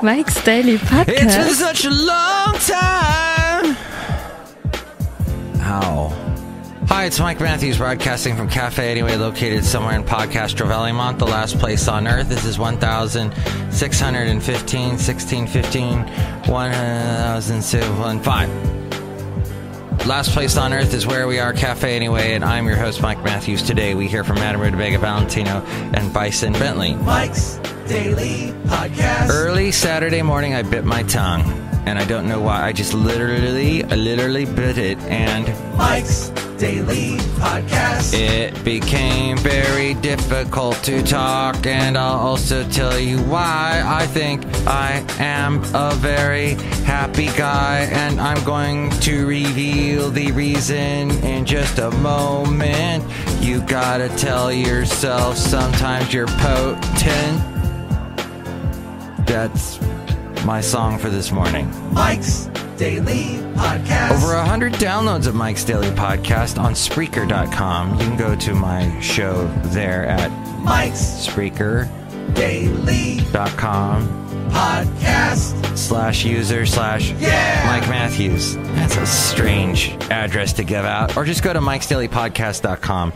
Mike's Daily Podcast. It's been such a long time. Ow. Hi, it's Mike Matthews broadcasting from Café Anyway, located somewhere in Podcastro Valimont, the last place on earth. This is 1615, 1615, 100615. Last place on earth is where we are, Café Anyway, and I'm your host, Mike Matthews. Today we hear from Madame Rootabega, Valentino, and Bison Bentley. Mike's Daily Podcast. Early Saturday morning, I bit my tongue, and I don't know why. I just literally bit it, and Mike's Daily Podcast. It became very difficult to talk, and I'll also tell you why. I think I am a very happy guy, and I'm going to reveal the reason in just a moment. You gotta tell yourself sometimes you're potent. That's my song for this morning. Mike's Daily Podcast. Over 100 downloads of Mike's Daily Podcast on Spreaker.com. You can go to my show there at Mike's Spreaker.com Daily Podcast /user/Mike Matthews. That's a strange address to give out. Or just go to mikesdailypodcast.com.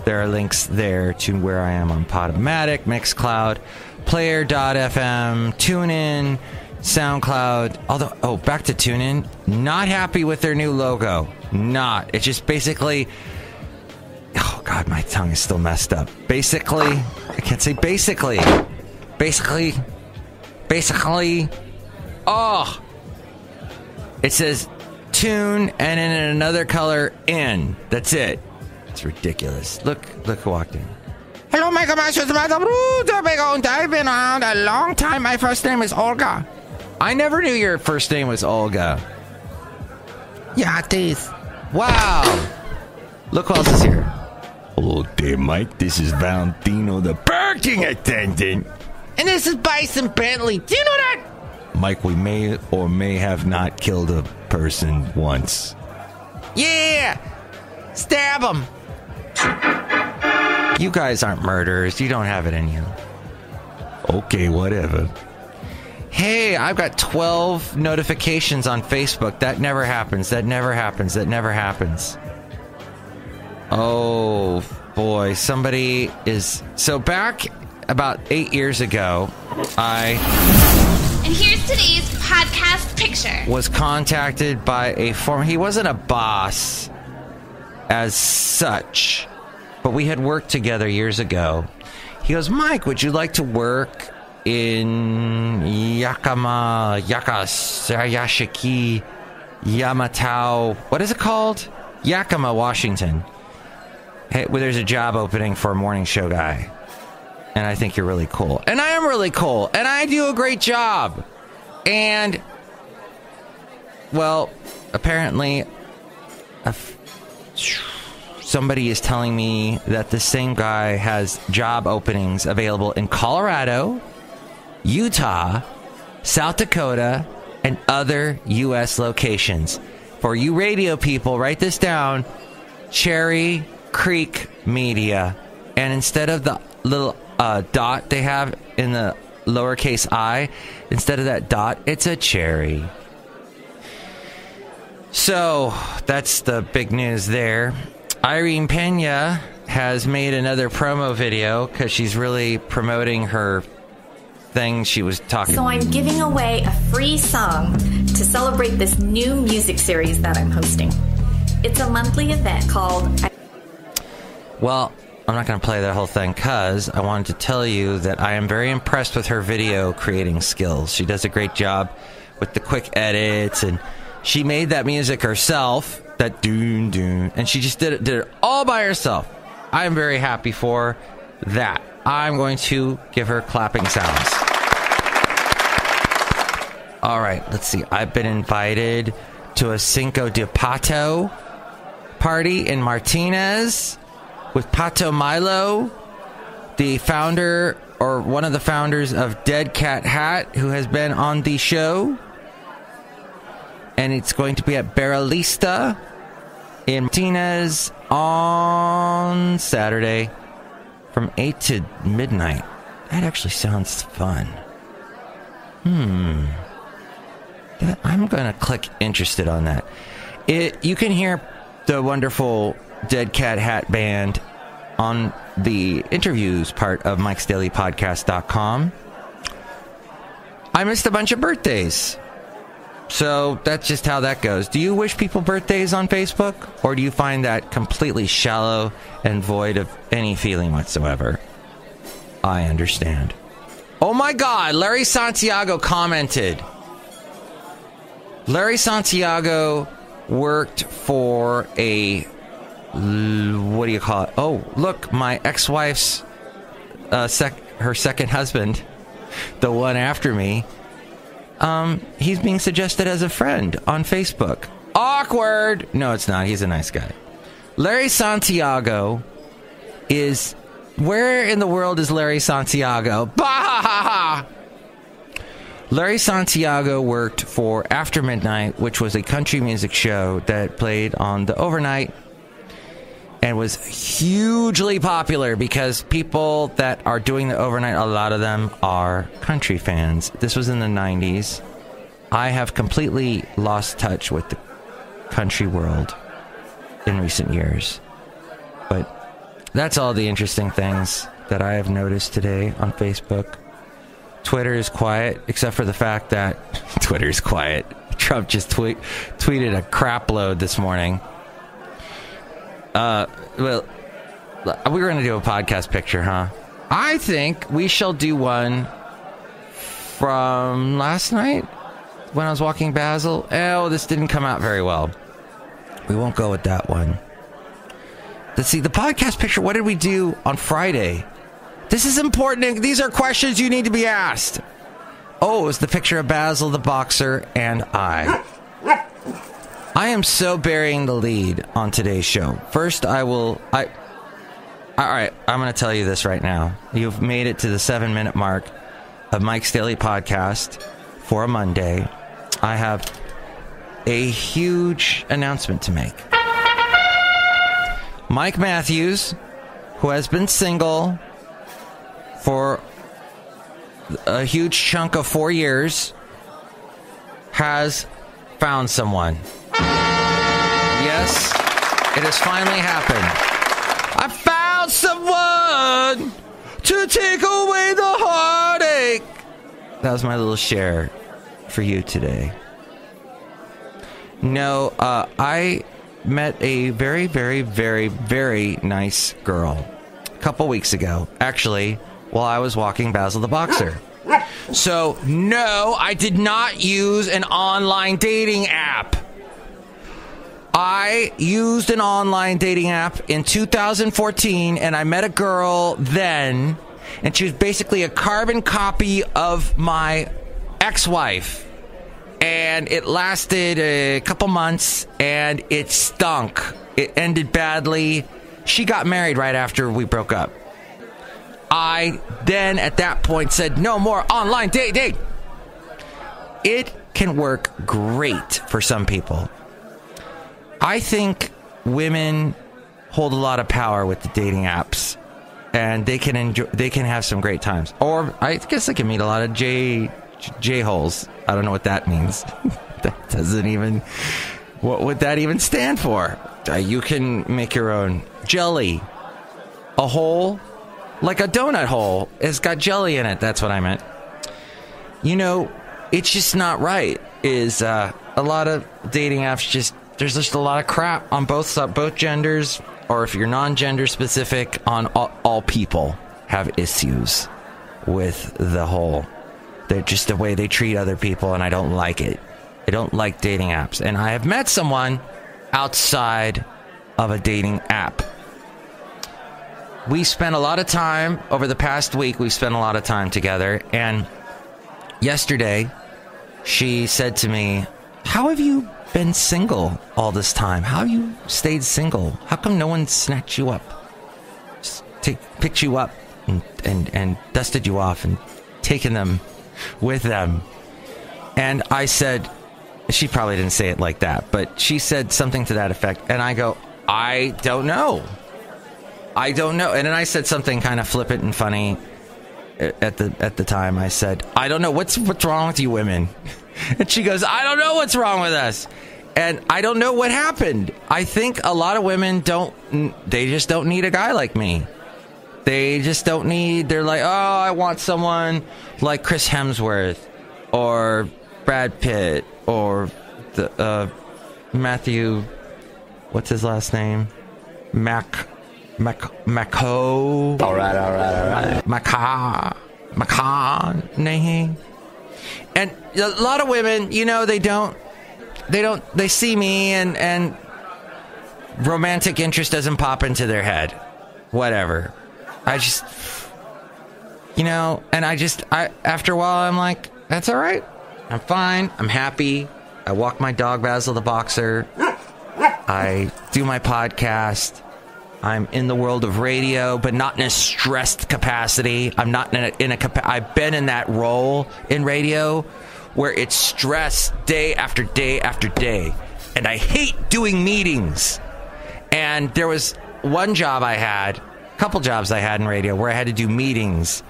There are links there to where I am on Podomatic, Mixcloud, Player.fm, TuneIn, SoundCloud. Although, back to TuneIn. Not happy with their new logo. Not. It's just basically... Oh, God, my tongue is still messed up. Basically... I can't say basically. Basically... Oh! It says tune and in another color in. That's it. It's ridiculous. Look who walked in. Hello, Michael Masters, Madame Rootabega, and I've been around a long time. My first name is Olga. I never knew your first name was Olga. Yeah, it is. Wow. Look who else is here. Hello there, Mike. This is Valentino, the parking attendant. And this is Bison Bentley. Do you know that? Mike, we may or may have not killed a person once. Yeah. Stab him. You guys aren't murderers. You don't have it in you. Okay, whatever. Hey, I've got 12 notifications on Facebook. That never happens. That never happens. That never happens. Oh, boy. Somebody is... So back about 8 years ago, And here's today's podcast picture. Was contacted by a former... He wasn't a boss as such, but we had worked together years ago. He goes, Mike, would you like to work in Sayashiki, Yamatao, what is it called? Yakima, Washington. Hey, well, there's a job opening for a morning show guy. And I think you're really cool. And I am really cool. And I do a great job. And, well, apparently, somebody is telling me that the same guy has job openings available in Colorado, Utah, South Dakota, and other U.S. locations. For you radio people, write this down. Cherry Creek Media. And instead of the little dot they have in the lowercase I, instead of that dot, it's a cherry. So, that's the big news there. Irene Pena has made another promo video because she's really promoting her thing she was talking about. So I'm giving away a free song to celebrate this new music series that I'm hosting. It's a monthly event called... Well, I'm not going to play that whole thing because I wanted to tell you that I am very impressed with her video creating skills. She does a great job with the quick edits, and she made that music herself, that doon doon, and she just did it all by herself. I'm very happy for that. I'm going to give her clapping sounds. All right, let's see. I've been invited to a Cinco de Pato party in Martinez with Pato Milo, the founder or one of the founders of Dead Cat Hat, who has been on the show. And it's going to be at Barralista in Martinez on Saturday from 8 to midnight. That actually sounds fun. I'm going to click interested on that. You can hear the wonderful Dead Cat Hat Band on the interviews part of Mike'sDailyPodcast.com. I missed a bunch of birthdays. So that's just how that goes. Do you wish people birthdays on Facebook? Or do you find that completely shallow and void of any feeling whatsoever? I understand. Oh my God, Larry Santiago commented. Larry Santiago worked for a... what do you call it? Oh, look, my ex-wife's... her second husband, the one after me... he's being suggested as a friend on Facebook. Awkward! No, it's not. He's a nice guy. Larry Santiago is... Where in the world is Larry Santiago? Bah! Larry Santiago worked for After Midnight, which was a country music show that played on the overnight and was hugely popular because people that are doing the overnight, a lot of them are country fans. This was in the 90s. I have completely lost touch with the country world in recent years. But that's all the interesting things that I have noticed today on Facebook. Twitter is quiet, except for the fact that Twitter is quiet. Trump just tweeted a crap load this morning. Well, we were going to do a podcast picture, huh? I think we shall do one from last night when I was walking Basel. Oh, this didn't come out very well. We won't go with that one. Let's see, the podcast picture, what did we do on Friday? This is important. These are questions you need to be asked. Oh, it was the picture of Basil the boxer and I. I am so burying the lead on today's show. First, all right, I'm going to tell you this right now. You've made it to the 7-minute mark of Mike's Daily Podcast for a Monday. I have a huge announcement to make. Mike Matthews, who has been single for a huge chunk of 4 years, has found someone. Yes, it has finally happened. I found someone to take away the heartache. That was my little share for you today. No, I met a very, very, very, very nice girl a couple weeks ago. Actually, while I was walking Basil the Boxer. So, no, I did not use an online dating app. I used an online dating app in 2014, and I met a girl then, and she was basically a carbon copy of my ex-wife. And it lasted a couple months, and it stunk. It ended badly. She got married right after we broke up. I then, at that point, said, no more online dating. It can work great for some people. I think women hold a lot of power with the dating apps, and they can have some great times. Or I guess they can meet a lot of J-holes. I don't know what that means. That doesn't even... What would that even stand for? You can make your own jelly. A hole, like a donut hole, has got jelly in it. That's what I meant. You know, it's just not right. A lot of dating apps there's just a lot of crap on both genders, or if you're non-gender specific, on all people have issues with the whole... They're just the way they treat other people, and I don't like it. I don't like dating apps. And I have met someone outside of a dating app. We spent a lot of time, over the past week, we spent a lot of time together. And yesterday, she said to me, how have you been single all this time? How have you stayed single? How come no one snatched you up? Just picked you up and dusted you off and taken them with them. And I said, she probably didn't say it like that, but she said something to that effect. And I go, I don't know. And then I said something kind of flippant and funny. at the time, I said, I don't know what's wrong with you women. And she goes, I don't know what's wrong with us. And I don't know what happened. I think a lot of women they just don't need a guy like me. They just don't need, they're like, oh, I want someone like Chris Hemsworth or Brad Pitt or Matthew, what's his last name? McConaughey. All right. McConaughey. And a lot of women, they see me and romantic interest doesn't pop into their head. Whatever. I just, and after a while, I'm like, that's all right. I'm fine. I'm happy. I walk my dog, Basil the Boxer. I do my podcast. I'm in the world of radio, but not in a stressed capacity. I'm not I've been in that role in radio where it's stress day after day after day. And I hate doing meetings. And there was one job I had, couple jobs I had in radio where I had to do meetings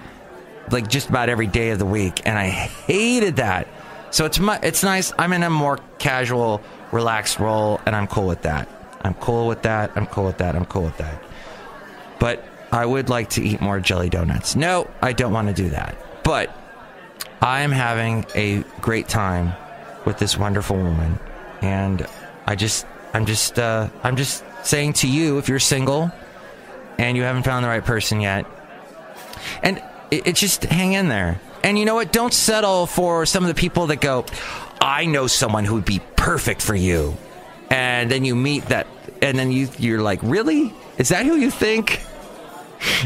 like just about every day of the week, and I hated that. So it's nice. I'm in a more casual, relaxed role, and I'm cool with that. But I would like to eat more jelly donuts. No, I don't want to do that. But I am having a great time with this wonderful woman, and I'm just saying to you, if you're single and you haven't found the right person yet, and it just hang in there. And you know what? Don't settle for some of the people that go, I know someone who would be perfect for you. And then you meet that, and then you're like, really? Is that who you think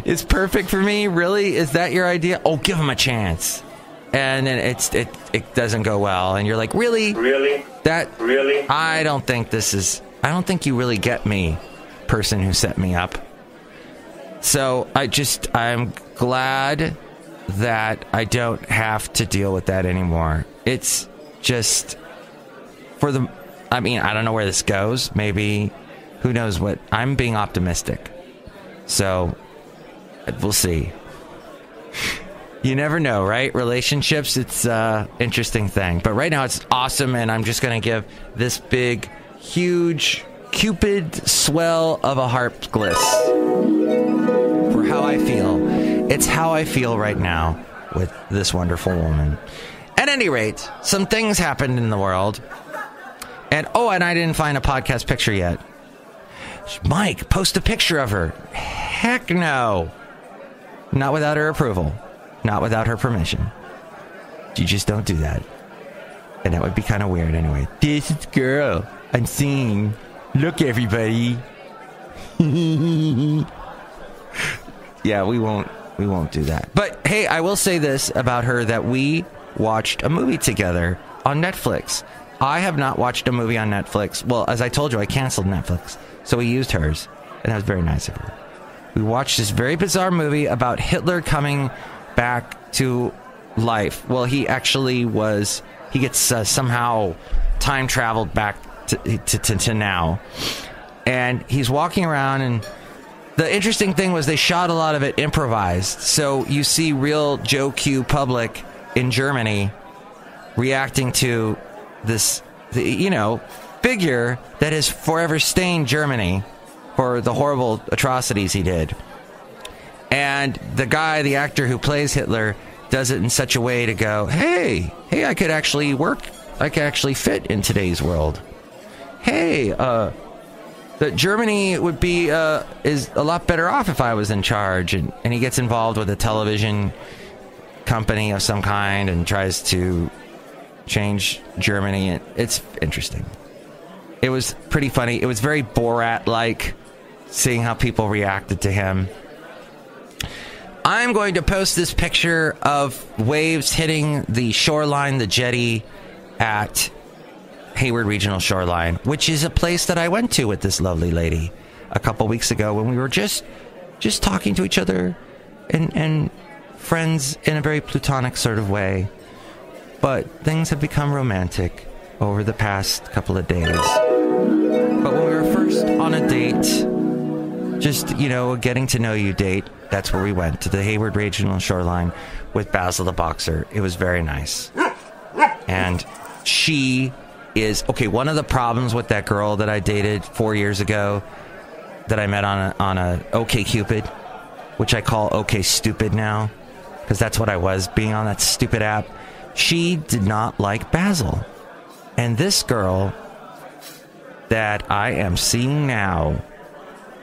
is perfect for me? Really? Is that your idea? Oh, give him a chance. And then it doesn't go well. And you're like, really? Really? Really? I don't think you really get me, person who set me up. So I'm glad that I don't have to deal with that anymore. It's just I don't know where this goes. Maybe, who knows what. I'm being optimistic. So, we'll see. You never know, right? Relationships, it's an interesting thing. But right now it's awesome, and I'm just going to give this big, huge, Cupid swell of a heart bliss for how I feel. It's how I feel right now with this wonderful woman. At any rate, some things happened in the world. And I didn't find a podcast picture yet. Mike, post a picture of her. Heck no. Not without her approval. Not without her permission. You just don't do that. And that would be kind of weird anyway. This is girl. I'm singing. Look, everybody. Yeah, we won't do that. But hey, I will say this about her, that we watched a movie together on Netflix. I have not watched a movie on Netflix. Well, as I told you, I canceled Netflix. So we used hers. And that was very nice of her. We watched this very bizarre movie about Hitler coming back to life. Well, he gets somehow time traveled back to now. And he's walking around, and the interesting thing was they shot a lot of it improvised. So you see real Joe Q public in Germany reacting to this, figure that has forever stained Germany for the horrible atrocities he did. And the actor who plays Hitler, does it in such a way to go, hey, I could actually fit in today's world. Hey, that Germany would be is a lot better off if I was in charge. And he gets involved with a television company of some kind and tries to change Germany. It's interesting. It was pretty funny. It was very Borat-like, seeing how people reacted to him. I'm going to post this picture of waves hitting the shoreline, the jetty at Hayward Regional Shoreline, which is a place that I went to with this lovely lady a couple weeks ago when we were just talking to each other and friends in a very platonic sort of way. But things have become romantic over the past couple of days. But when we were first on a date, just, a getting to know you date, That's where we went, to the Hayward Regional Shoreline with Basil the Boxer. It was very nice. And she is... Okay, one of the problems with that girl that I dated 4 years ago that I met on a OkCupid, which I call OK Stupid now, because that's what I was, being on that stupid app. She did not like Basil. And this girl that I am seeing now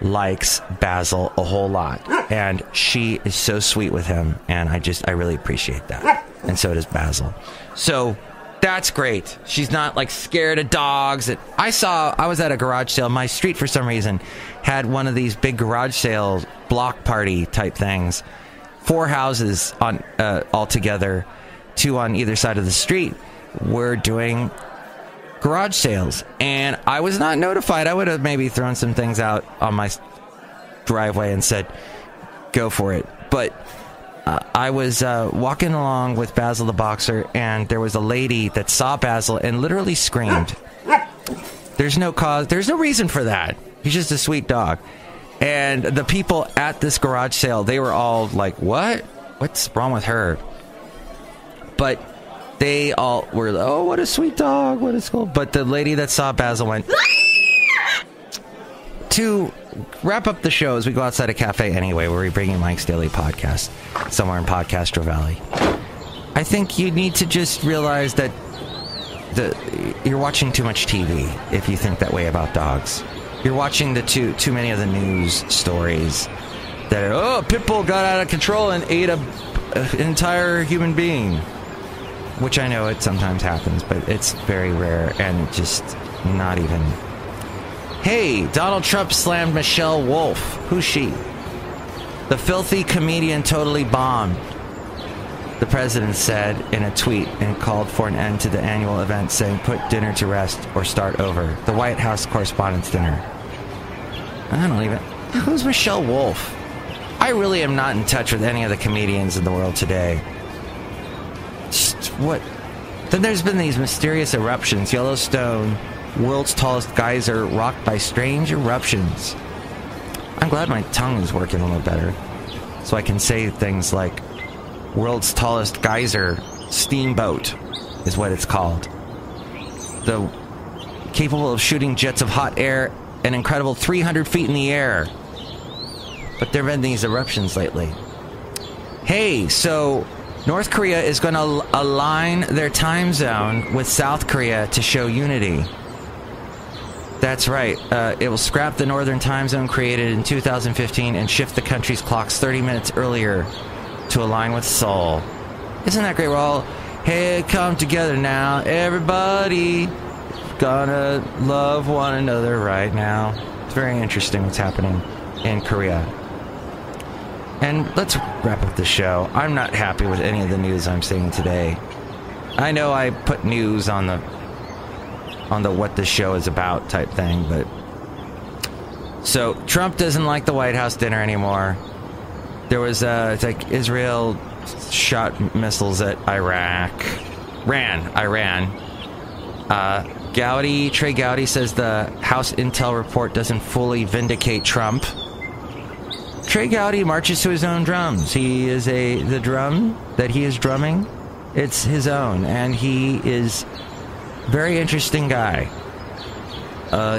likes Basil a whole lot. And she is so sweet with him. And I really appreciate that. And so does Basil. So that's great. She's not like scared of dogs. I was at a garage sale. My street, for some reason, had one of these big garage sale block party type things. 4 houses on all together, 2 on either side of the street, were doing garage sales, and I was not notified. I would have maybe thrown some things out on my driveway and said, go for it. But I was walking along with Basil the Boxer, and there was a lady that saw Basil and literally screamed. There's no reason for that. He's just a sweet dog. And the people at this garage sale, they were all like, what? What's wrong with her? But they all were, oh, what a sweet dog, what is cool. But the lady that saw Basil went. To wrap up the show as we go outside of Café Anyway, where we bring you Mike's Daily Podcast, somewhere in Podcastro Valley, I think you need to just realize that you're watching too much TV if you think that way about dogs. You're watching too many of the news stories that are, Pitbull got out of control and ate an entire human being. Which I know it sometimes happens, but it's very rare and just not even. Hey, Donald Trump slammed Michelle Wolf. Who's she? The filthy comedian totally bombed, the president said in a tweet, and called for an end to the annual event, saying put dinner to rest or start over. The White House Correspondents' Dinner. I don't even... Who's Michelle Wolf? I really am not in touch with any of the comedians in the world today. What? Then there's been these mysterious eruptions. Yellowstone, world's tallest geyser, rocked by strange eruptions. I'm glad my tongue is working a little better, so I can say things like world's tallest geyser steamboat is what it's called. Capable of shooting jets of hot air an incredible 300 feet in the air. But there have been these eruptions lately. Hey, so North Korea is going to align their time zone with South Korea to show unity. That's right. It will scrap the northern time zone created in 2015 and shift the country's clocks 30 minutes earlier to align with Seoul. Isn't that great? We're all, hey, come together now. Everybody gonna love one another right now. It's very interesting what's happening in Korea. And let's wrap up the show. I'm not happy with any of the news I'm seeing today. I know I put news on the what the show is about type thing, but so Trump doesn't like the White House dinner anymore. There was it's like Israel shot missiles at Iran. Trey Gowdy says the House Intel report doesn't fully vindicate Trump. Trey Gowdy marches to his own drums. He is the drum that he is drumming. It's his own, and he is a very interesting guy.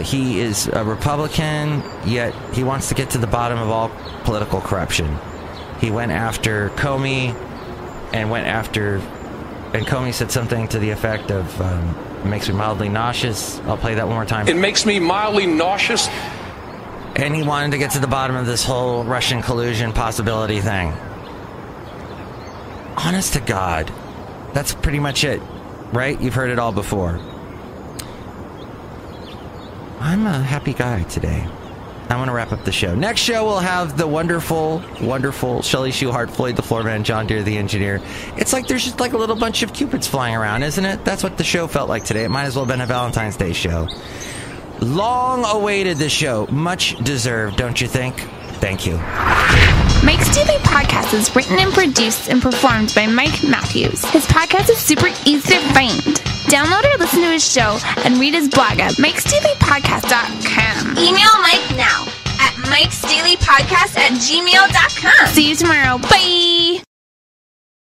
He is a Republican, yet he wants to get to the bottom of all political corruption. He went after Comey, and Comey said something to the effect of, it makes me mildly nauseous. I'll play that one more time. It makes me mildly nauseous. And he wanted to get to the bottom of this whole Russian collusion possibility thing. Honest to God, that's pretty much it, right? You've heard it all before. I'm a happy guy today. I want to wrap up the show. Next show, we'll have the wonderful, wonderful Chely Shoehart, Floyd the Floorman, John Deere the engineer. It's like there's just like a little bunch of Cupids flying around, isn't it? That's what the show felt like today. It might as well have been a Valentine's Day show. Long awaited, this show. Much deserved, don't you think? Thank you. Mike's Daily Podcast is written and produced and performed by Mike Matthews. His podcast is super easy to find. Download or listen to his show and read his blog at mikesdailypodcast.com. Email Mike now at mikesdailypodcast@gmail.com. See you tomorrow. Bye!